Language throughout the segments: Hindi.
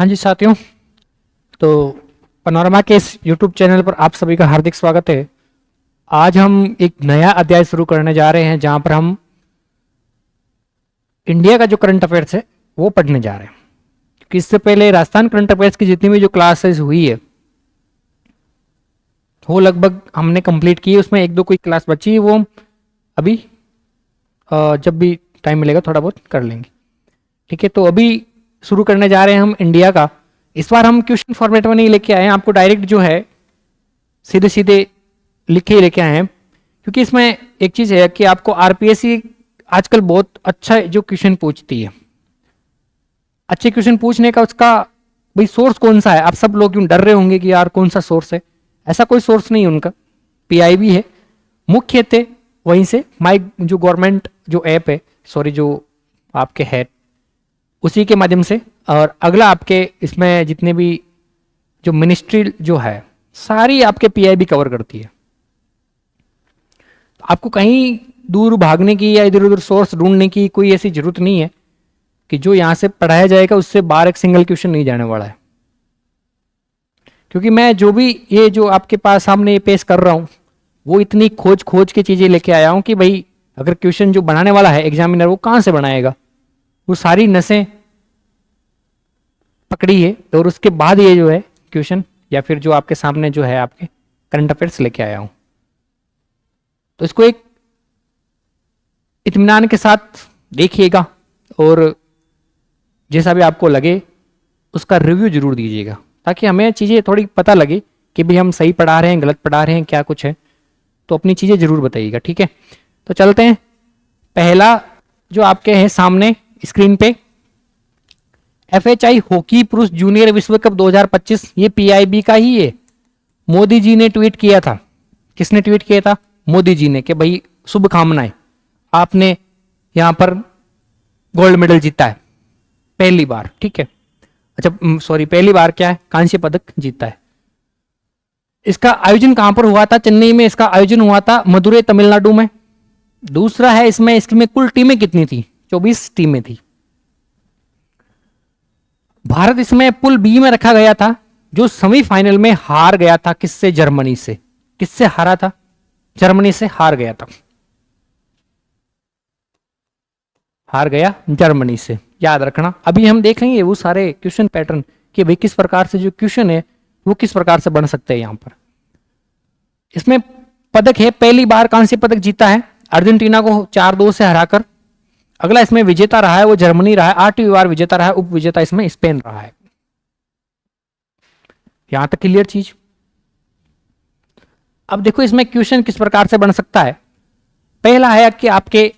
हाँ जी साथियों, तो पनोरमा के इस YouTube चैनल पर आप सभी का हार्दिक स्वागत है। आज हम एक नया अध्याय शुरू करने जा रहे हैं जहां पर हम इंडिया का जो करंट अफेयर्स है वो पढ़ने जा रहे हैं। क्योंकि इससे पहले राजस्थान करंट अफेयर्स की जितनी भी जो क्लासेस हुई है वो लगभग हमने कंप्लीट की है। उसमें एक दो कोई क्लास बची है, वो हम अभी जब भी टाइम मिलेगा थोड़ा बहुत कर लेंगे। ठीक है, तो अभी शुरू करने जा रहे हैं हम इंडिया का। इस बार हम क्वेश्चन फॉर्मेट में नहीं लेके आए हैं, आपको डायरेक्ट जो है सीधे सीधे लिख के ही लेके आए हैं। क्योंकि इसमें एक चीज है कि आपको आरपीएससी आजकल बहुत अच्छा जो क्वेश्चन पूछती है, अच्छे क्वेश्चन पूछने का उसका भाई सोर्स कौन सा है। आप सब लोग क्यों डर रहे होंगे कि यार कौन सा सोर्स है, ऐसा कोई सोर्स नहीं है उनका। पीआईबी है मुख्य थे, वहीं से माई जो गवर्नमेंट जो ऐप है, सॉरी जो आपके है उसी के माध्यम से। और अगला आपके इसमें जितने भी जो मिनिस्ट्री जो है सारी आपके पीआईबी कवर करती है। आपको कहीं दूर भागने की या इधर उधर सोर्स ढूंढने की कोई ऐसी जरूरत नहीं है कि जो यहां से पढ़ाया जाएगा उससे बाहर एक सिंगल क्वेश्चन नहीं जाने वाला है। क्योंकि मैं जो भी ये जो आपके पास सामने ये पेश कर रहा हूं वो इतनी खोज खोज की चीजें लेके आया हूं कि भाई अगर क्वेश्चन जो बनाने वाला है एग्जामिनर वो कहां से बनाएगा, वो सारी नसें पकड़ी है। और उसके बाद ये जो है क्वेश्चन या फिर जो आपके सामने जो है आपके करंट अफेयर्स लेके आया हूं। तो इसको एक इत्मीनान के साथ देखिएगा और जैसा भी आपको लगे उसका रिव्यू जरूर दीजिएगा, ताकि हमें चीज़ें थोड़ी पता लगे कि भाई हम सही पढ़ा रहे हैं गलत पढ़ा रहे हैं क्या कुछ है। तो अपनी चीज़ें जरूर बताइएगा, ठीक है। तो चलते हैं, पहला जो आपके है सामने स्क्रीन पे एफएचआई हॉकी पुरुष जूनियर विश्व कप 2025, ये पीआईबी का ही है। मोदी जी ने ट्वीट किया था। किसने ट्वीट किया था? मोदी जी ने, कि भाई शुभकामनाएं, आपने यहां पर गोल्ड मेडल जीता है पहली बार। ठीक है, अच्छा सॉरी पहली बार क्या है, कांस्य पदक जीता है। इसका आयोजन कहां पर हुआ था? चेन्नई में इसका आयोजन हुआ था, मदुरै तमिलनाडु में। दूसरा है इसमें कुल टीमें कितनी थी? 24 टीमें थी। भारत इसमें पुल बी में रखा गया था, जो सेमीफाइनल में हार गया था। किससे? जर्मनी से। किससे हारा था? जर्मनी से हार गया था, हार गया जर्मनी से, याद रखना। अभी हम देखेंगे वो सारे क्वेश्चन पैटर्न कि भाई किस प्रकार से जो क्वेश्चन है वो किस प्रकार से बन सकते हैं। यहां पर इसमें पदक है, पहली बार कांस्य पदक जीता है अर्जेंटीना को 4-2 से हराकर। अगला इसमें विजेता रहा है वो जर्मनी रहा है, 8वीं बार विजेता रहा है। उप विजेता इसमें स्पेन रहा है। यहां तक क्लियर चीज। अब देखो इसमें क्वेश्चन किस प्रकार से बन सकता है। पहला है कि आपके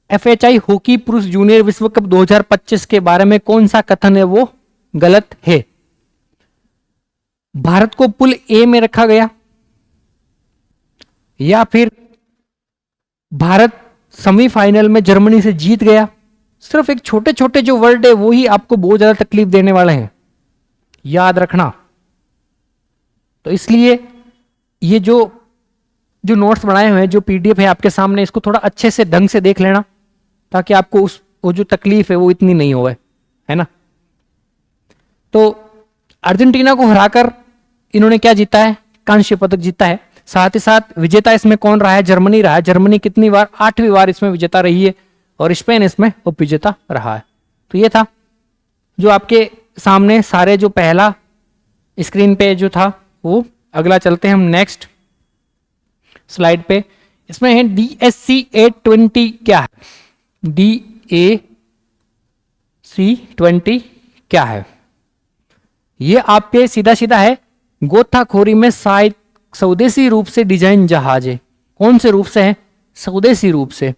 एफएचआई हॉकी पुरुष जूनियर विश्व कप 2025 के बारे में कौन सा कथन है वो गलत है? भारत को पुल ए में रखा गया, या फिर भारत सेमीफाइनल में जर्मनी से जीत गया। सिर्फ एक छोटे छोटे जो वर्ड है वो ही आपको बहुत ज्यादा तकलीफ देने वाले हैं, याद रखना। तो इसलिए ये जो नोट्स बनाए हुए हैं, जो पीडीएफ है आपके सामने, इसको थोड़ा अच्छे से ढंग से देख लेना, ताकि आपको वो जो तकलीफ है वो इतनी नहीं होवे, है ना। तो अर्जेंटीना को हराकर इन्होंने क्या जीता है? कांस्य पदक जीता है। साथ ही साथ विजेता इसमें कौन रहा है? जर्मनी रहा है। जर्मनी कितनी बार? 8वीं बार इसमें विजेता रही है। और स्पेन इसमें उप विजेता रहा है। तो ये था जो आपके सामने सारे जो पहला स्क्रीन पे जो था वो। अगला चलते हैं हम नेक्स्ट स्लाइड पे। इसमें है DSC 820 क्या है? DAC20 क्या है? ये आप पे सीधा सीधा है, गोताखोरी में शायद स्वदेशी रूप से डिजाइन जहाज है। कौन से रूप से है? स्वदेशी रूप से।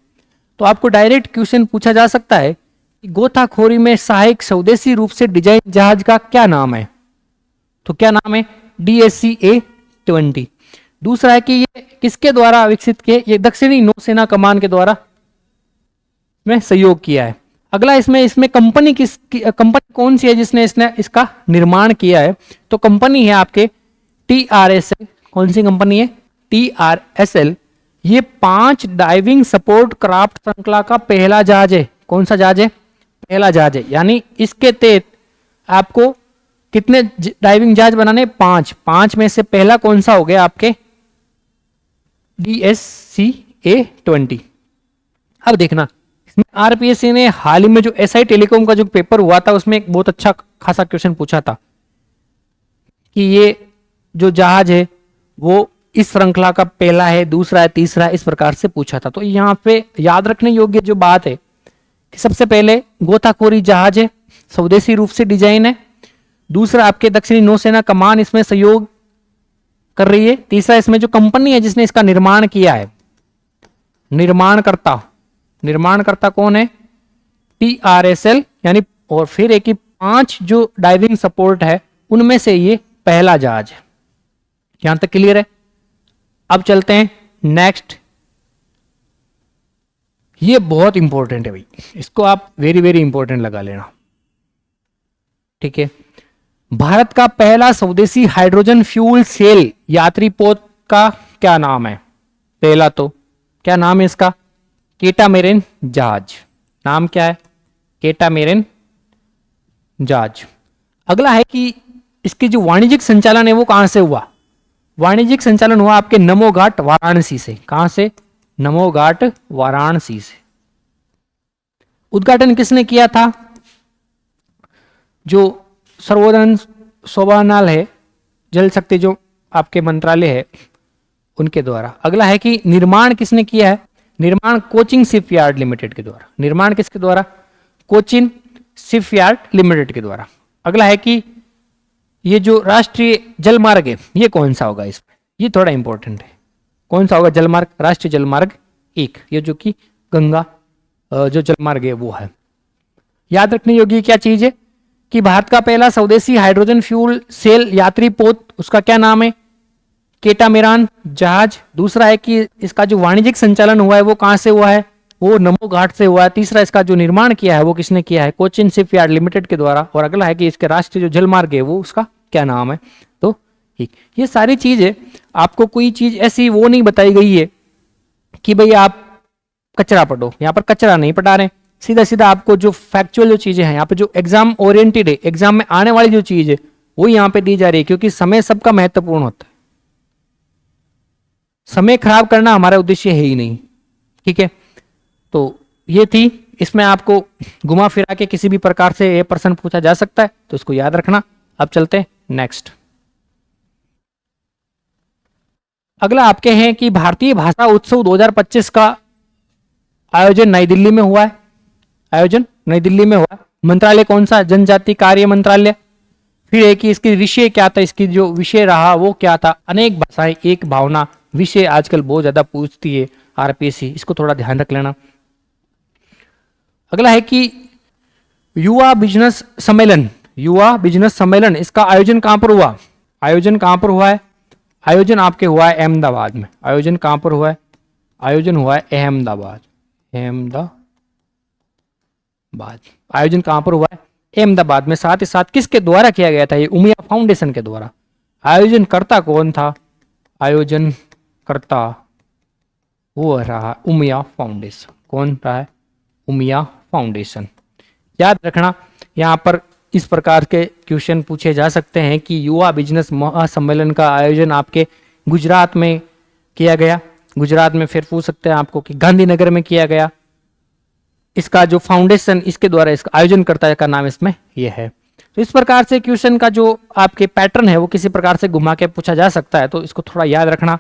तो आपको डायरेक्ट क्वेश्चन पूछा जा सकता है कि गोताखोरी में सहायक स्वदेशी रूप से डिजाइन जहाज का क्या नाम है? तो क्या नाम है? DSC A20। दूसरा है कि ये किसके द्वारा विकसित किए? ये दक्षिणी नौसेना कमान के द्वारा में सहयोग किया है। अगला इसमें कंपनी कंपनी कौन सी है जिसने इसका निर्माण किया है? तो कंपनी है आपके TRSL। कौन सी कंपनी है? TRSL। ये 5 डाइविंग सपोर्ट क्राफ्ट श्रृंखला का पहला जहाज है। कौन सा जहाज है? पहला जहाज है। यानी इसके तहत आपको कितने डाइविंग जहाज बनाने? 5। 5 में से पहला कौन सा हो गया आपके? DSCA-20। अब देखना, इसमें आरपीएससी ने हाल ही में जो एसआई टेलीकॉम का जो पेपर हुआ था उसमें एक बहुत अच्छा खासा क्वेश्चन पूछा था कि ये जो जहाज है वो इस श्रृंखला का पहला है, दूसरा है, तीसरा है, इस प्रकार से पूछा था। तो यहाँ पे याद रखने योग्य जो बात है कि सबसे पहले गोताखोरी जहाज है, स्वदेशी रूप से डिजाइन है। दूसरा आपके दक्षिणी नौसेना कमान इसमें सहयोग कर रही है। तीसरा इसमें जो कंपनी है जिसने इसका निर्माण किया है, निर्माणकर्ता कौन है? TRSL यानी। और फिर एक ही 5 जो डाइविंग सपोर्ट है उनमें से ये पहला जहाज है। यहां तक क्लियर है? अब चलते हैं नेक्स्ट। ये बहुत इंपॉर्टेंट है भाई, इसको आप वेरी वेरी इंपॉर्टेंट लगा लेना, ठीक है। भारत का पहला स्वदेशी हाइड्रोजन फ्यूल सेल यात्री पोत का क्या नाम है? पहला तो क्या नाम है इसका? कैटामैरान जहाज। नाम क्या है? कैटामैरान जहाज। अगला है कि इसकी जो वाणिज्यिक संचालन है वो कहां से हुआ? वाणिज्यिक संचालन हुआ आपके नमो घाट वाराणसी से। कहां से? नमो घाट वाराणसी से। उद्घाटन किसने किया था? जो सर्वोदन सोबानाल है, जल शक्ति जो आपके मंत्रालय है उनके द्वारा। अगला है कि निर्माण किसने किया है? निर्माण कोचिन शिपयार्ड लिमिटेड के द्वारा। निर्माण किसके द्वारा? कोचिन शिपयार्ड लिमिटेड के द्वारा। अगला है कि ये जो राष्ट्रीय जलमार्ग है ये कौन सा होगा? इसमें ये थोड़ा इंपॉर्टेंट है। कौन सा होगा जलमार्ग? राष्ट्रीय जलमार्ग 1, ये जो कि गंगा जो जलमार्ग है वो है। याद रखने योग्य क्या चीज है कि भारत का पहला स्वदेशी हाइड्रोजन फ्यूल सेल यात्री पोत, उसका क्या नाम है? कैटामैरान जहाज। दूसरा है कि इसका जो वाणिज्यिक संचालन हुआ है वो कहां से हुआ है? वो नमो घाट से हुआ है। तीसरा इसका जो निर्माण किया है वो किसने किया है? कोचिन शिपयार्ड लिमिटेड के द्वारा। और अगला है कि इसके राष्ट्रीय जो जलमार्ग है वो उसका क्या नाम है? तो ठीक, ये सारी चीजें आपको कोई चीज ऐसी वो नहीं बताई गई है कि भाई आप कचरा पढ़ो, यहाँ पर कचरा नहीं पढ़ा रहे, सीधा सीधा आपको जो फैक्चुअल जो चीजें हैं यहाँ पे जो एग्जाम ओरिएंटेड है, एग्जाम में आने वाली जो चीज है वो यहाँ पे दी जा रही है, क्योंकि समय सबका महत्वपूर्ण होता है। समय खराब करना हमारा उद्देश्य है ही नहीं, ठीक है। तो ये थी, इसमें आपको घुमा फिरा के किसी भी प्रकार से ये प्रश्न पूछा जा सकता है, तो इसको याद रखना। अब चलते हैं नेक्स्ट। अगला आपके हैं कि भारतीय भाषा उत्सव 2025 का आयोजन नई दिल्ली में हुआ है। आयोजन नई दिल्ली में हुआ। मंत्रालय कौन सा? जनजाति कार्य मंत्रालय। फिर एक ही इसकी विषय क्या था? इसकी जो विषय रहा वो क्या था? अनेक भाषाएं एक भावना। विषय आजकल बहुत ज्यादा पूछती है आरपीएससी, इसको थोड़ा ध्यान रख लेना। अगला है कि युवा बिजनेस सम्मेलन। युवा बिजनेस सम्मेलन, इसका आयोजन कहां पर हुआ? आयोजन कहां पर हुआ है? आयोजन आपके हुआ है अहमदाबाद में। आयोजन कहां पर हुआ है? आयोजन हुआ है अहमदाबाद। आयोजन कहां पर हुआ है? अहमदाबाद में। साथ ही साथ किसके द्वारा किया गया था? ये उमिया फाउंडेशन के द्वारा। आयोजन करता कौन था? आयोजन करता वो रहा उमिया फाउंडेशन। कौन रहा है? उमिया फाउंडेशन। याद रखना, यहाँ पर इस प्रकार के क्वेश्चन पूछे जा सकते हैं कि युवा बिजनेस महासम्मेलन का आयोजन आपके गुजरात में किया गया। गुजरात में फिर पूछ सकते हैं आपको कि गांधीनगर में किया गया। इसका जो फाउंडेशन इसके द्वारा इसका आयोजन करता है का नाम इसमें यह है। तो इस प्रकार से क्वेश्चन का जो आपके पैटर्न है वो किसी प्रकार से घुमा के पूछा जा सकता है, तो इसको थोड़ा याद रखना,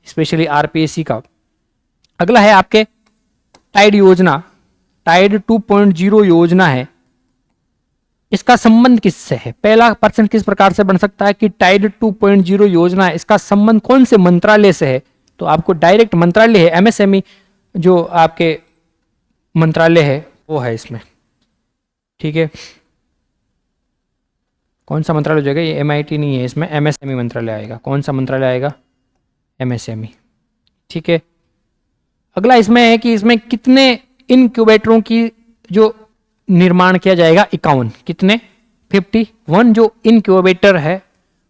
स्पेशली आरपीएससी का। अगला है आपके टाइड योजना। टाइड 2.0 योजना है, इसका संबंध किससे है? पहला प्रश्न किस प्रकार से बन सकता है कि टाइड 2.0 योजना है, इसका संबंध कौन से मंत्रालय से है? तो आपको डायरेक्ट मंत्रालय है, एमएसएमई जो आपके मंत्रालय है वो है इसमें, ठीक है। कौन सा मंत्रालय हो जाएगा? ये एमआईटी नहीं है, इसमें एमएसएमई मंत्रालय आएगा। कौन सा मंत्रालय आएगा? एमएसएमई, ठीक है। अगला इसमें है कि इसमें कितने इनक्यूबेटरों की जो निर्माण किया जाएगा? 51। कितने? 51 जो इनक्यूबेटर है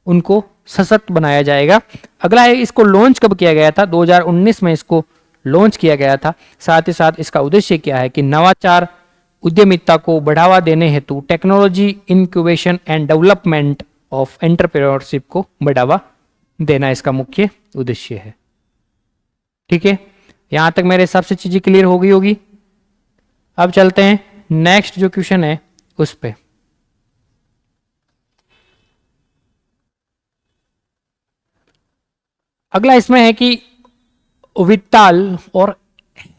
उनको सशक्त बनाया जाएगा। अगला है इसको लॉन्च कब किया गया था? 2019 में इसको लॉन्च किया गया था। साथ ही साथ इसका उद्देश्य क्या है कि नवाचार उद्यमिता को बढ़ावा देने हेतु technology incubation and development of entrepreneurship को बढ़ावा देना इसका मुख्य उद्देश्य है। ठीक है, यहां तक मेरे हिसाब से चीजें क्लियर हो गई होगी। अब चलते हैं नेक्स्ट जो क्वेश्चन है उस पे। अगला इसमें है कि विटाल और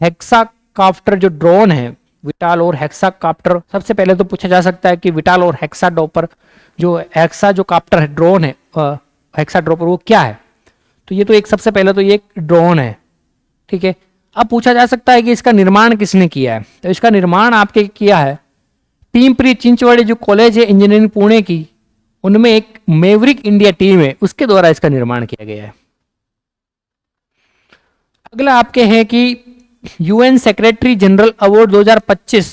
हेक्साकॉप्टर जो ड्रोन है, विटाल और हेक्साकॉप्टर, सबसे पहले तो पूछा जा सकता है कि विटाल और हेक्साडॉपर जो हेक्सा जो कॉप्टर है ड्रोन है, हेक्साड्रोपर वो क्या है। तो ये तो एक सबसे पहले तो ये एक ड्रोन है। ठीक है, अब पूछा जा सकता है कि इसका निर्माण किसने किया है। तो इसका निर्माण आपके किया है टीमप्री चिंचवड़े जो कॉलेज है इंजीनियरिंग पुणे की, उनमें एक मेवरिक इंडिया टीम है, उसके द्वारा इसका निर्माण किया गया है। अगला आपके है कि यूएन सेक्रेटरी जनरल अवार्ड 2025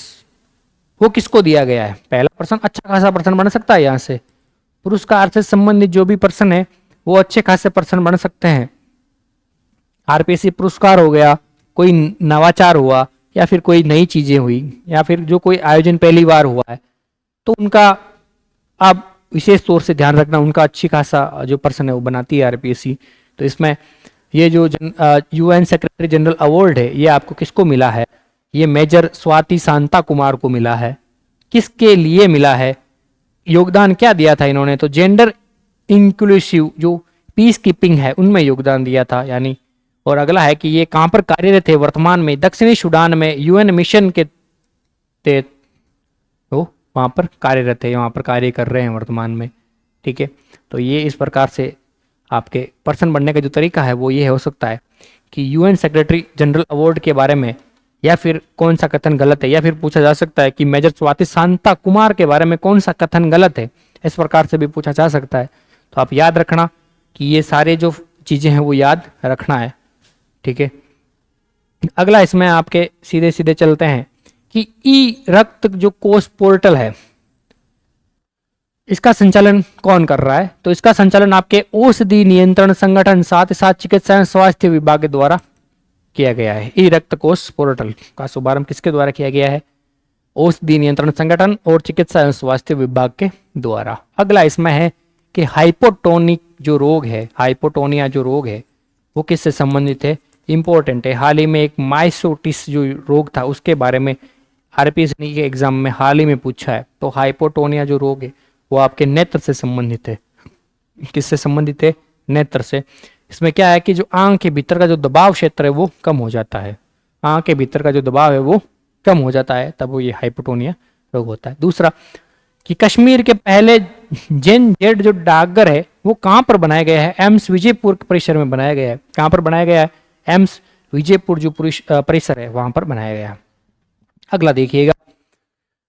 वो किसको दिया गया है। पहला पर्सन, अच्छा खासा पर्सन बन सकता है, यहां से पुरस्कार से संबंधित जो भी पर्सन है वो अच्छे खासे पर्सन बन सकते हैं। आरपीएससी पुरस्कार हो गया, कोई नवाचार हुआ, या फिर कोई नई चीजें हुई, या फिर जो कोई आयोजन पहली बार हुआ है, तो उनका आप विशेष तौर से ध्यान रखना, उनका अच्छी खासा जो पर्सन है वो बनाती है आरपीएससी। तो इसमें ये जो यूएन सेक्रेटरी जनरल अवार्ड है ये आपको किसको मिला है, ये मेजर स्वाति शांता कुमार को मिला है। किसके लिए मिला है, योगदान क्या दिया था इन्होंने, तो जेंडर इंक्लूसिव जो पीस कीपिंग है उनमें योगदान दिया था यानी। और अगला है कि ये कहां पर कार्यरत है, वर्तमान में दक्षिणी सूडान में यूएन मिशन के तहत वो वहां पर कार्यरत है, वहां पर कार्य कर रहे हैं वर्तमान में। ठीक है, तो ये इस प्रकार से आपके पर्सन बनने का जो तरीका है वो ये हो सकता है कि यूएन सेक्रेटरी जनरल अवार्ड के बारे में, या फिर कौन सा कथन गलत है, या फिर पूछा जा सकता है कि मेजर स्वाति शांता कुमार के बारे में कौन सा कथन गलत है, इस प्रकार से भी पूछा जा सकता है। तो आप याद रखना कि ये सारे जो चीजें हैं वो याद रखना है। ठीक है, अगला इसमें आपके सीधे सीधे चलते हैं कि ई रक्त जो कोष पोर्टल है इसका संचालन कौन कर रहा है। तो इसका संचालन आपके औषधि नियंत्रण संगठन साथ ही साथ चिकित्सा एवं स्वास्थ्य विभाग के द्वारा किया गया है। ई रक्त कोष पोर्टल का शुभारंभ किसके द्वारा किया गया है, औषधि नियंत्रण संगठन और चिकित्सा एवं स्वास्थ्य विभाग के द्वारा। अगला इसमें है कि हाइपोटोनिक जो रोग है, हाइपोटोनिया जो रोग है वो किससे संबंधित है, इंपॉर्टेंट है। हाल ही में एक माइसोटिस जो रोग था उसके बारे में आरपीएससी के एग्जाम में हाल ही में पूछा है। तो हाइपोटोनिया जो रोग है वो आपके नेत्र से संबंधित है। किससे संबंधित है, नेत्र से। इसमें क्या है कि जो आंख के भीतर का जो दबाव क्षेत्र है वो कम हो जाता है, आंख के भीतर का जो दबाव है वो कम हो जाता है, तब वो ये हाइपोटोनिया रोग होता है। दूसरा कि कश्मीर के पहले जेन जेड जो डाकघर है वो कहाँ पर बनाया गया है, एम्स विजयपुर परिसर में बनाया गया है। कहाँ पर बनाया गया है, एम्स विजयपुर जो परिसर है वहां पर बनाया गया है। अगला देखिएगा,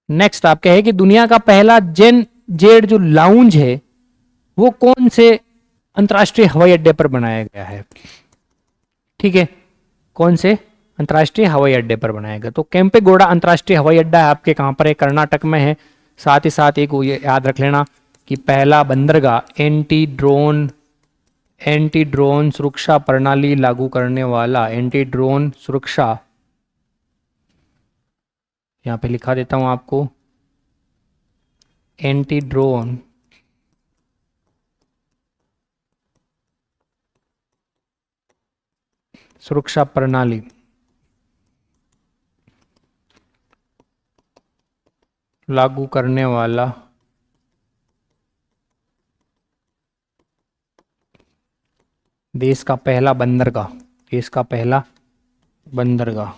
नेक्स्ट आपके है कि दुनिया का पहला जेन जेड जो लाउंज है वो कौन से अंतर्राष्ट्रीय हवाई अड्डे पर बनाया गया है। ठीक है, कौन से अंतर्राष्ट्रीय हवाई अड्डे पर बनाया गया, तो केम्पेगौड़ा अंतर्राष्ट्रीय हवाई अड्डा आपके कहां पर है, कर्नाटक में है। साथ ही साथ एक ये याद रख लेना कि पहला बंदरगाह एंटी ड्रोन सुरक्षा प्रणाली लागू करने वाला, एंटी ड्रोन सुरक्षा, यहां पे लिखा देता हूं आपको, एंटी ड्रोन सुरक्षा प्रणाली लागू करने वाला देश का पहला बंदरगाह, देश का पहला बंदरगाह,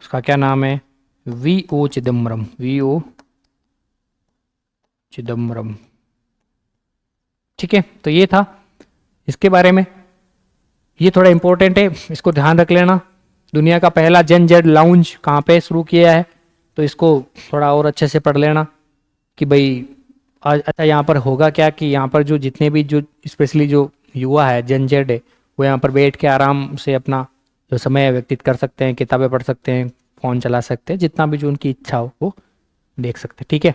उसका क्या नाम है, वीओ चिदम्बरम, वीओ चिदम्बरम। ठीक है, तो ये था इसके बारे में, ये थोड़ा इंपॉर्टेंट है, इसको ध्यान रख लेना। दुनिया का पहला जेन जेड लाउंज कहाँ पे शुरू किया है, तो इसको थोड़ा और अच्छे से पढ़ लेना कि भाई अच्छा यहाँ पर होगा क्या कि यहाँ पर जो जितने भी जो स्पेशली जो युवा है जेन जेड है वो यहाँ पर बैठ के आराम से अपना जो समय व्यतीत कर सकते हैं, किताबें पढ़ सकते हैं, फ़ोन चला सकते हैं, जितना भी जो उनकी इच्छा हो वो देख सकते हैं। ठीक है,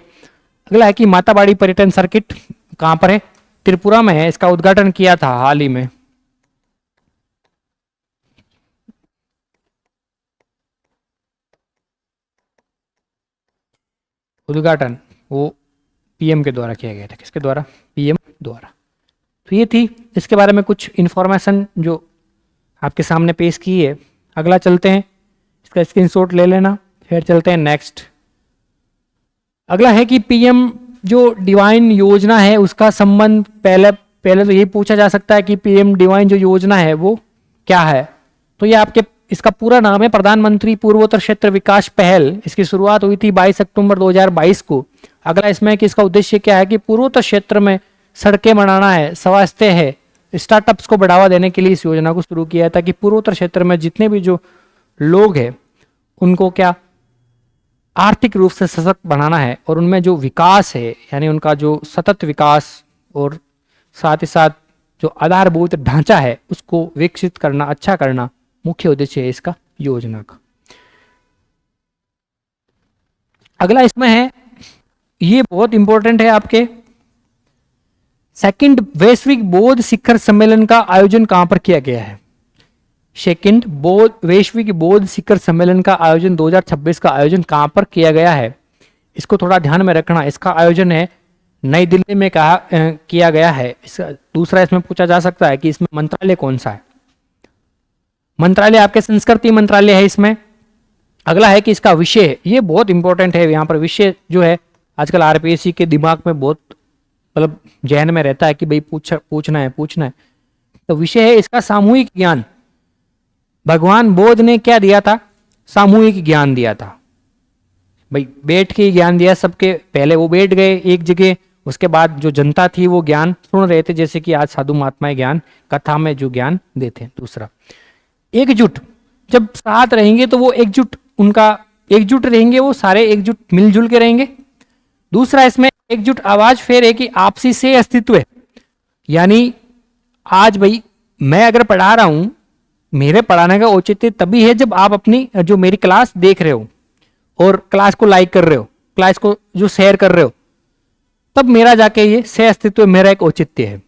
अगला है कि माताबाड़ी पर्यटन सर्किट कहाँ पर है, त्रिपुरा में है। इसका उद्घाटन किया था हाल ही में, उद्घाटन वो पीएम के द्वारा किया गया था। किसके द्वारा? पीएम द्वारा। तो ये थी इसके बारे में कुछ इन्फॉर्मेशन जो आपके सामने पेश की है। अगला चलते हैं, इसका स्क्रीनशॉट ले लेना, फिर चलते हैं नेक्स्ट। अगला है कि पीएम जो डिवाइन योजना है उसका संबंध पहले तो यही पूछा जा सकता है कि पीएम डिवाइन जो योजना है वो क्या है। तो ये आपके इसका पूरा नाम है प्रधानमंत्री पूर्वोत्तर क्षेत्र विकास पहल। इसकी शुरुआत हुई थी 22 अक्टूबर 2022 को। अगला इसमें कि इसका उद्देश्य क्या है कि पूर्वोत्तर क्षेत्र में सड़कें बनाना है, स्वास्थ्य है, स्टार्टअप्स को बढ़ावा देने के लिए इस योजना को शुरू किया ताकि पूर्वोत्तर क्षेत्र में जितने भी जो लोग हैं उनको क्या आर्थिक रूप से सशक्त बनाना है और उनमें जो विकास है यानी उनका जो सतत विकास और साथ ही साथ जो आधारभूत ढांचा है उसको विकसित करना, अच्छा करना मुख्य उद्देश्य है इसका योजना का। अगला इसमें है, ये बहुत इंपॉर्टेंट है आपके, सेकंड वैश्विक बौद्ध शिखर सम्मेलन का आयोजन कहां पर किया गया है? सेकंड वैश्विक बौद्ध शिखर सम्मेलन का आयोजन 2026 का आयोजन कहां पर किया गया है? इसको थोड़ा ध्यान में रखना। इसका आयोजन है नई दिल्ली में किया गया है। दूसरा इसमें पूछा जा सकता है कि इसमें मंत्रालय कौन सा है? मंत्रालय आपके संस्कृति मंत्रालय है इसमें। अगला है कि इसका विषय, ये बहुत इंपॉर्टेंट है। यहाँ पर विषय जो है आजकल आरपीएससी के दिमाग में बहुत मतलब जहन में रहता है कि भाई पूछना है। तो विषय है इसका सामूहिक ज्ञान। भगवान बुद्ध ने क्या दिया था? सामूहिक ज्ञान दिया था। भाई बैठ के ज्ञान दिया सबके, पहले वो बैठ गए एक जगह, उसके बाद जो जनता थी वो ज्ञान सुन रहे थे, जैसे कि आज साधु महात्माएं ज्ञान कथा में जो ज्ञान देते हैं। दूसरा एकजुट, जब साथ रहेंगे तो वो एकजुट रहेंगे, वो सारे एकजुट मिलजुल के रहेंगे। दूसरा इसमें एकजुट आवाज फिर है कि आपसी से अस्तित्व है, यानी आज भाई मैं अगर पढ़ा रहा हूं, मेरे पढ़ाने का औचित्य तभी है जब आप अपनी जो मेरी क्लास देख रहे हो और क्लास को लाइक कर रहे हो, क्लास को जो शेयर कर रहे हो, तब मेरा जाके ये सह अस्तित्व मेरा एक औचित्य है।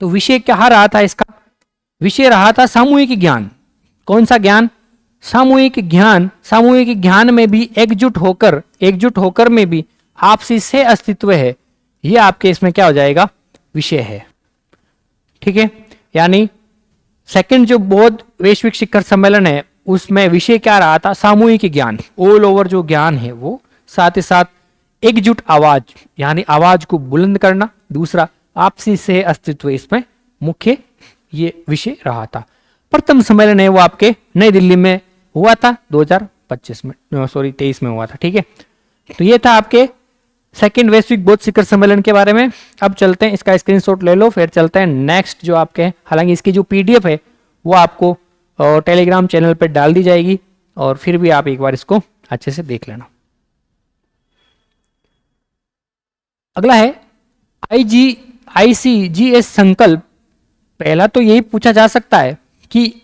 तो विषय क्या रहा था इसका? विषय रहा था सामूहिक ज्ञान। कौन सा ज्ञान? सामूहिक ज्ञान। सामूहिक ज्ञान में भी एकजुट होकर में भी आपसी सह अस्तित्व है, ये आपके इसमें क्या हो जाएगा? विषय है। ठीक है, यानी सेकंड जो बौद्ध वैश्विक शिखर सम्मेलन है उसमें विषय क्या रहा था? सामूहिक ज्ञान, ऑल ओवर जो ज्ञान है वो, साथ ही साथ एकजुट आवाज यानी आवाज को बुलंद करना। दूसरा आपसी सह अस्तित्व, इसमें मुख्य ये विषय रहा था। प्रथम सम्मेलन है वो आपके नई दिल्ली में हुआ था 2023 में हुआ था। ठीक है, तो ये था आपके सेकंड वैश्विक बौद्ध शिखर सम्मेलन के बारे में। अब चलते हैं, इसका स्क्रीनशॉट ले लो, फिर चलते हैं नेक्स्ट जो आपके, हालांकि इसकी जो पीडीएफ है वो आपको टेलीग्राम चैनल पर डाल दी जाएगी और फिर भी आप एक बार इसको अच्छे से देख लेना। अगला है ICGS संकल्प। पहला तो यही पूछा जा सकता है कि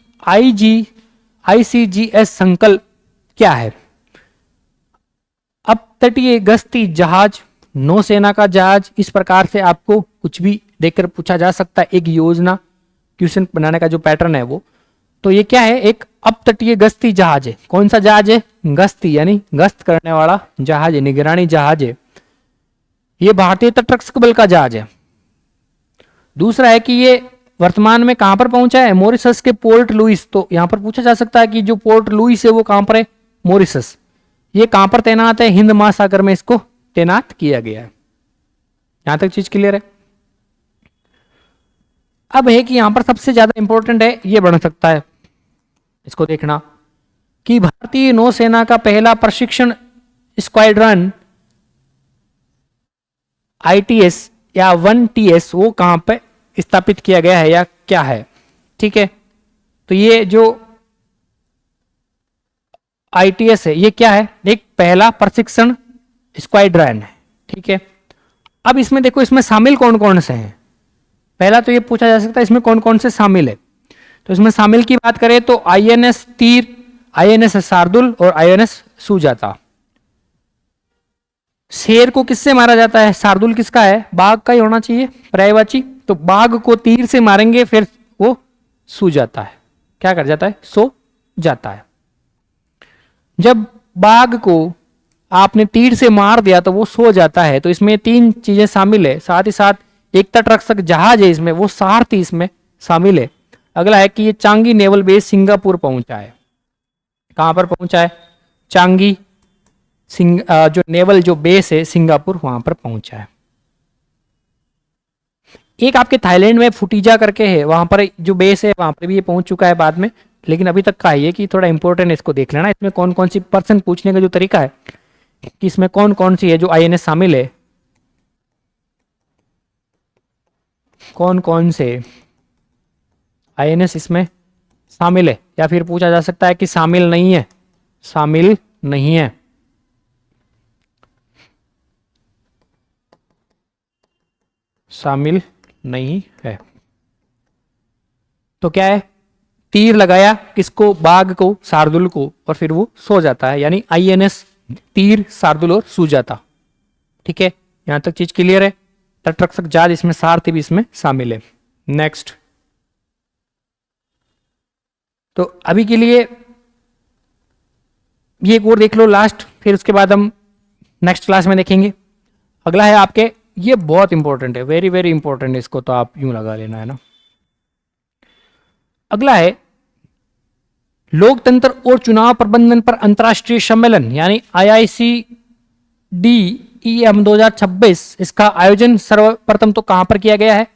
ICGS संकल्प क्या है? अब तटीय गश्ती जहाज, नौसेना का जहाज, इस प्रकार से आपको कुछ भी देखकर पूछा जा सकता है। एक योजना क्वेश्चन बनाने का जो पैटर्न है वो, तो ये क्या है? एक अपतटीय गश्ती जहाज है। कौन सा जहाज है? गश्ती यानी गश्त करने वाला जहाज है, निगरानी जहाज है। ये भारतीय तटरक्षक बल का जहाज है। दूसरा है कि ये वर्तमान में कहां पर पहुंचा है? मॉरिशस के पोर्ट लुइस। तो यहां पर पूछा जा सकता है कि जो पोर्ट लुइस है वो कहां पर है? मॉरिशस। ये कहां पर तैनात है? हिंद महासागर में इसको तैनात किया गया है। यहां तक चीज क्लियर है? अब है कि यहां पर सबसे ज्यादा इंपॉर्टेंट है, ये बन सकता है, इसको देखना कि भारतीय नौसेना का पहला प्रशिक्षण स्क्वाड्रन ITS या 1TS वो कहां पे स्थापित किया गया है या क्या है? ठीक है, तो ये जो ITS है ये क्या है? एक पहला प्रशिक्षण स्क्वाड्रन है। ठीक है, अब इसमें देखो इसमें शामिल कौन कौन से हैं। पहला तो ये पूछा जा सकता है इसमें कौन कौन से शामिल है। तो इसमें शामिल की बात करें तो INS तीर, INS शार्दुल और INS सुजाता। शेर को किससे मारा जाता है? शार्दुल किसका है? बाघ का ही होना चाहिए, पर्यायवाची। तो बाघ को तीर से मारेंगे फिर वो सो जाता है। क्या कर जाता है? सो जाता है। जब बाघ को आपने तीर से मार दिया तो वो सो जाता है। तो इसमें 3 चीजें शामिल है। साथ ही साथ एक तटरक्षक जहाज है इसमें, वो सारथी इसमें शामिल है। अगला है कि ये चांगी नेवल बेस सिंगापुर पहुंचा है। कहां पर पहुंचा है? चांगी जो नेवल जो बेस है सिंगापुर, वहां पर पहुंचा है। एक आपके थाईलैंड में फुटीजा करके है, वहां पर जो बेस है वहां पर भी ये पहुंच चुका है बाद में, लेकिन अभी तक का है ये कि थोड़ा इंपॉर्टेंट है, इसको देख लेना। इसमें कौन कौन सी पर्सन पूछने का जो तरीका है कि इसमें कौन कौन सी है जो आईएनएस शामिल है, कौन कौन से आईएनएस इसमें शामिल है, या फिर पूछा जा सकता है कि शामिल नहीं है, शामिल नहीं है। शामिल नहीं है तो क्या है? तीर लगाया किसको? बाघ को, शार्दुल को, और फिर वो सो जाता है, यानी आईएनएस तीर, शार्दुल और सुजाता। ठीक है, यहां तक चीज क्लियर है। तटरक्षक जहाज इसमें, सारथी भी इसमें शामिल है। नेक्स्ट, तो अभी के लिए ये एक और देख लो लास्ट, फिर उसके बाद हम नेक्स्ट क्लास में देखेंगे। अगला है आपके, ये बहुत इंपॉर्टेंट है, वेरी वेरी इंपॉर्टेंट है, इसको तो आप यूं लगा लेना है ना। अगला है लोकतंत्र और चुनाव प्रबंधन पर अंतर्राष्ट्रीय सम्मेलन, यानी IICDEM 2026। इसका आयोजन सर्वप्रथम तो कहां पर किया गया है?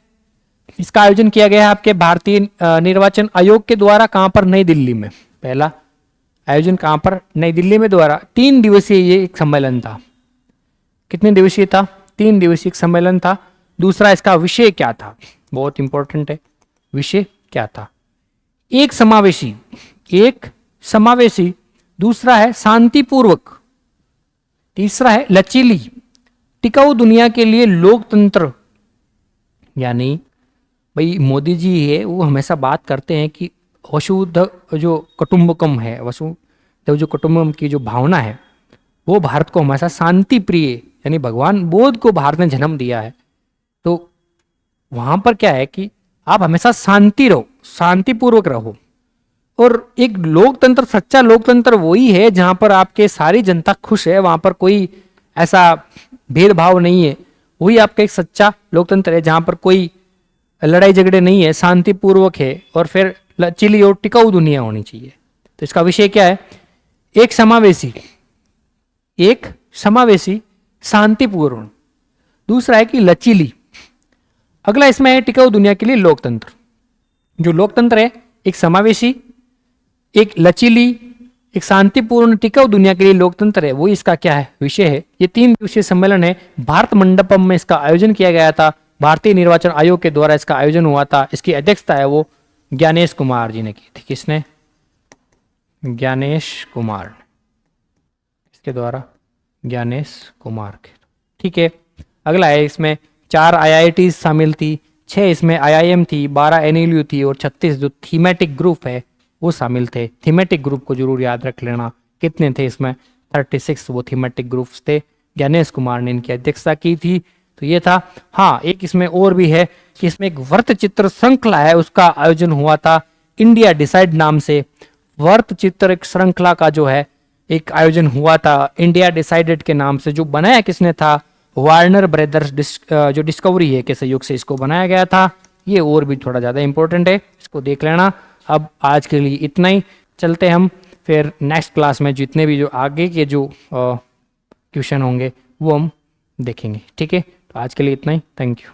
इसका आयोजन किया गया है आपके भारतीय निर्वाचन आयोग के द्वारा। कहां पर? नई दिल्ली में। पहला आयोजन कहां पर? नई दिल्ली में द्वारा। 3 दिवसीय ये एक सम्मेलन था। कितने दिवसीय था? 3 दिवसीय सम्मेलन था। दूसरा, इसका विषय क्या था? बहुत इंपॉर्टेंट है, विषय क्या था? एक समावेशी, दूसरा है शांतिपूर्वक, तीसरा है लचीली टिकाऊ दुनिया के लिए लोकतंत्र। यानी भाई मोदी जी है वो हमेशा बात करते हैं कि वसुधैव जो कुटुंबकम है, वसुधैव जो कुटुंबकम की जो भावना है वो भारत को हमेशा शांति प्रिय, यानी भगवान बुद्ध को भारत ने जन्म दिया है, तो वहां पर क्या है कि आप हमेशा शांति रहो, शांतिपूर्वक रहो। और एक लोकतंत्र, सच्चा लोकतंत्र वही है जहां पर आपके सारी जनता खुश है, वहां पर कोई ऐसा भेदभाव नहीं है। वही आपका एक सच्चा लोकतंत्र है जहां पर कोई लड़ाई झगड़े नहीं है, शांतिपूर्वक है, और फिर लचीली और टिकाऊ दुनिया होनी चाहिए। तो इसका विषय क्या है? एक समावेशी शांतिपूर्ण, दूसरा है कि लचीली, अगला इसमें है टिकाऊ दुनिया के लिए लोकतंत्र। जो लोकतंत्र है एक समावेशी, एक लचीली, एक शांतिपूर्ण टिकाऊ दुनिया के लिए लोकतंत्र है, वो इसका क्या है? विषय है। ये 3 दिवसीय सम्मेलन है, भारत मंडपम में इसका आयोजन किया गया था। भारतीय निर्वाचन आयोग के द्वारा इसका आयोजन हुआ था। इसकी अध्यक्षता है वो ज्ञानेश कुमार जी ने की थी। किसने? ज्ञानेश कुमार, इसके द्वारा ज्ञानेश कुमार के। ठीक है, अगला है इसमें 4 IIT शामिल थी, 6 इसमें IIM थी, 12 NLU थी, और 36 जो थीमेटिक ग्रुप है वो शामिल थे। थीमेटिक ग्रुप को जरूर याद रख लेना। कितने थे इसमें? 36 वो थीमेटिक ग्रुप्स थे। ज्ञानेश कुमार ने इनकी अध्यक्षता की थी। तो ये था। हाँ, एक इसमें और भी है कि इसमें एक वर्त चित्र श्रृंखला है, उसका आयोजन हुआ था इंडिया डिसाइड नाम से। वर्त चित्र एक श्रृंखला का जो है एक आयोजन हुआ था इंडिया डिसाइडेड के नाम से। जो बनाया किसने था? वार्नर ब्रदर्स जो डिस्कवरी है के सहयोग से इसको बनाया गया था। ये और भी थोड़ा ज्यादा इंपॉर्टेंट है, इसको देख लेना। अब आज के लिए इतना ही, चलते हम फिर नेक्स्ट क्लास में जितने भी जो आगे के जो क्वेश्चन होंगे वो हम देखेंगे। ठीक है, तो आज के लिए इतना ही। Thank you.